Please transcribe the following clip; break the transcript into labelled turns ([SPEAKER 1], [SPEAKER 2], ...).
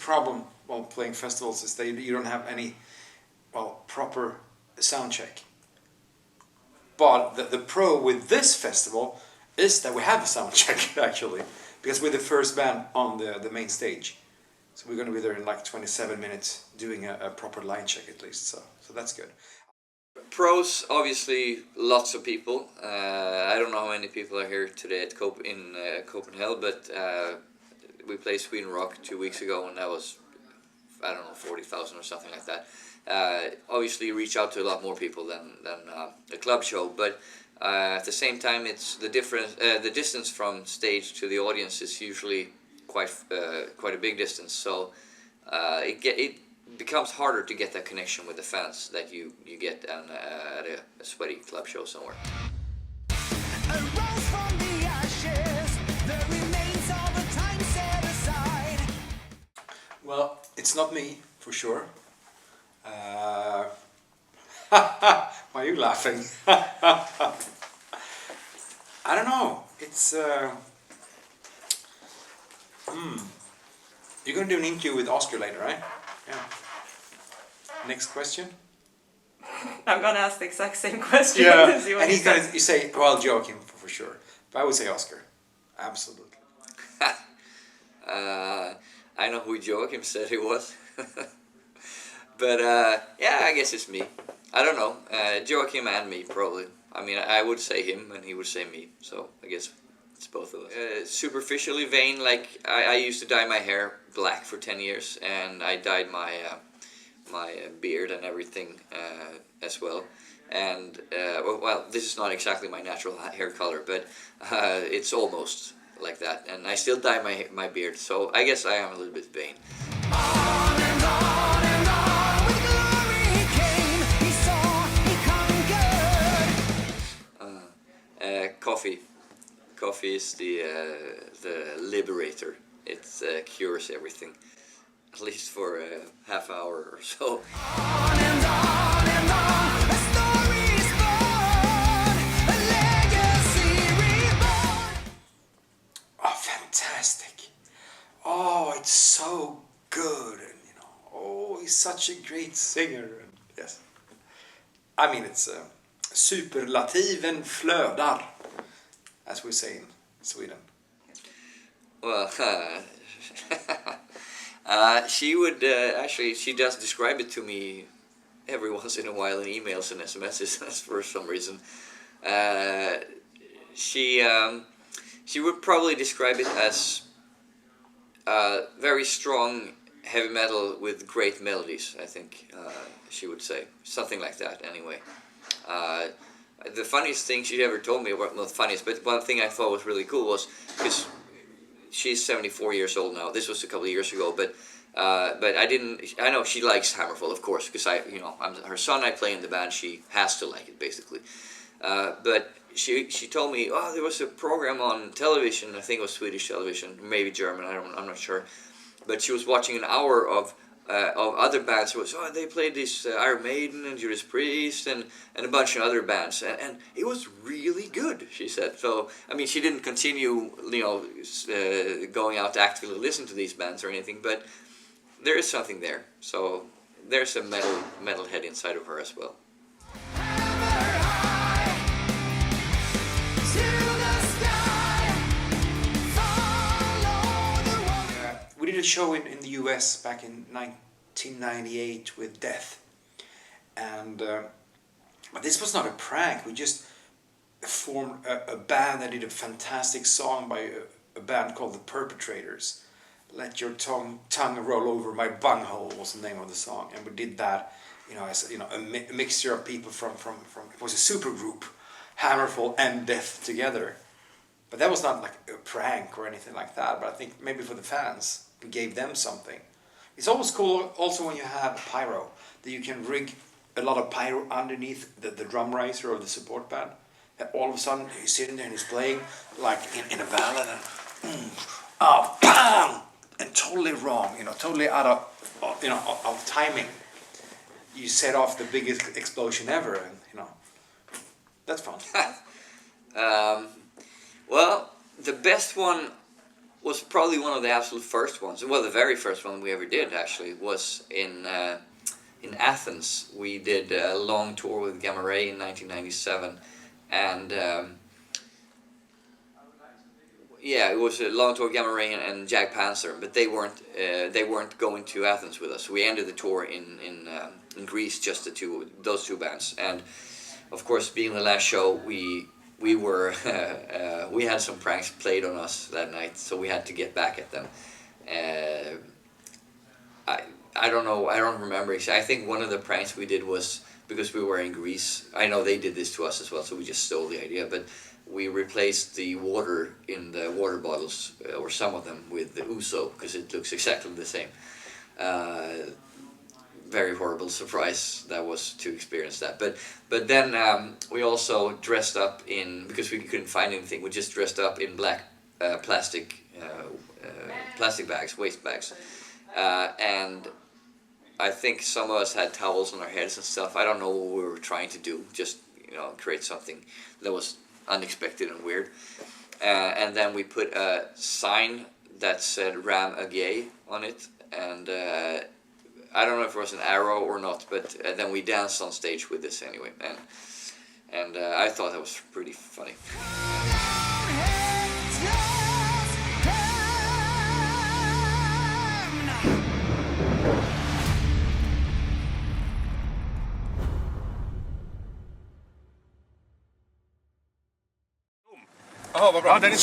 [SPEAKER 1] problem while playing festivals is that you don't have any, well, proper sound check. But the pro with this festival is that we have a sound check actually, because we're the first band on the main stage. So we're going to be there in like 27 minutes doing a proper line check at least, so that's good.
[SPEAKER 2] Pros, obviously, lots of people. I don't know how many people are here today at Copenhell, but we played Sweden Rock 2 weeks ago, and that was, I don't know, 40,000 or something like that. Obviously, reach out to a lot more people than a club show, but at the same time, it's the difference. The distance from stage to the audience is usually quite a big distance, so it becomes harder to get that connection with the fans that you get at a sweaty club show somewhere.
[SPEAKER 1] Well, it's not me, for sure. Why are you laughing? I don't know. It's... You're going to do an interview with Oscar later, right? Yeah. Next question?
[SPEAKER 3] I'm going to ask the exact same question.
[SPEAKER 1] Yeah, and he's going to say, well, Joacim for sure. But I would say Oscar. Absolutely.
[SPEAKER 2] I know who Joacim said he was. But yeah, I guess it's me. I don't know. Joacim and me, probably. I mean, I would say him and he would say me. So I guess it's both of us. Superficially vain, like I used to dye my hair black for 10 years. And I dyed my beard and everything as well. And well, this is not exactly my natural hair color, but it's almost like that. And I still dye my beard, so I guess I am a little bit vain.
[SPEAKER 4] On and on and on, with glory came, he saw, he conquered.
[SPEAKER 2] Coffee. Coffee is the liberator. It cures everything. At least for a half hour or so.
[SPEAKER 4] On and on and on, a story is born, a legacy reborn.
[SPEAKER 1] Oh, fantastic. Oh, it's so good. And, you know, oh, he's such a great singer. And, yes. I mean, it's superlativen flödar, as we say in Sweden.
[SPEAKER 2] Well, she would actually. She does describe it to me every once in a while in emails and SMSs for some reason. She would probably describe it as very strong heavy metal with great melodies. I think she would say something like that. Anyway, the funniest thing she ever told me, well, not funniest, but one thing I thought was really cool was because she's 74 years old now. This was a couple of years ago, but I know she likes HammerFall, of course, because I'm her son. I play in the band. She has to like it, basically. But she told me, oh, there was a program on television. I think it was Swedish television, maybe German. I'm not sure. But she was watching an hour of other bands. It was, they played this Iron Maiden and Judas Priest and a bunch of other bands, and it was really good, she said. So I mean, she didn't continue, going out to actively listen to these bands or anything, but there is something there. So there's a metal head inside of her as well.
[SPEAKER 1] We did a show in the US back in 1998 with Death, and but this was not a prank. We just formed a band that did a fantastic song by a band called The Perpetrators. Let Your Tongue Roll Over My Bunghole was the name of the song, and we did that, as a mixture of people from it was a super group, HammerFall and Death together. But that was not like a prank or anything like that. But I think maybe for the fans, we gave them something. It's always cool also when you have pyro, that you can rig a lot of pyro underneath the drum riser or the support band. And all of a sudden he's sitting there and he's playing like in a ballad and bam! And totally wrong, totally out of timing. You set off the biggest explosion ever, and that's fun.
[SPEAKER 2] Well, the best one was probably one of the absolute first ones. Well, the very first one we ever did actually was in Athens. We did a long tour with Gamma Ray in 1997, and yeah, it was a long tour with Gamma Ray and Jag Panzer, but they weren't going to Athens with us. We ended the tour in Greece, just those two bands, and of course, being the last show, we were we had some pranks played on us that night, so we had to get back at them. I don't know. I don't remember exactly. I think one of the pranks we did was because we were in Greece. I know they did this to us as well, so we just stole the idea. But we replaced the water in the water bottles, or some of them, with the ouzo because it looks exactly the same. Very horrible surprise that was to experience that. But then we also dressed up in, because we couldn't find anything. We just dressed up in black plastic bags, waste bags, and I think some of us had towels on our heads and stuff. I don't know what we were trying to do. Just create something that was unexpected and weird. And then we put a sign that said "Ram a Gay" on it, and I don't know if it was an arrow or not, but then we danced on stage with this anyway, and I thought that was pretty funny.
[SPEAKER 5] Jaha, vad bra. Ja, den är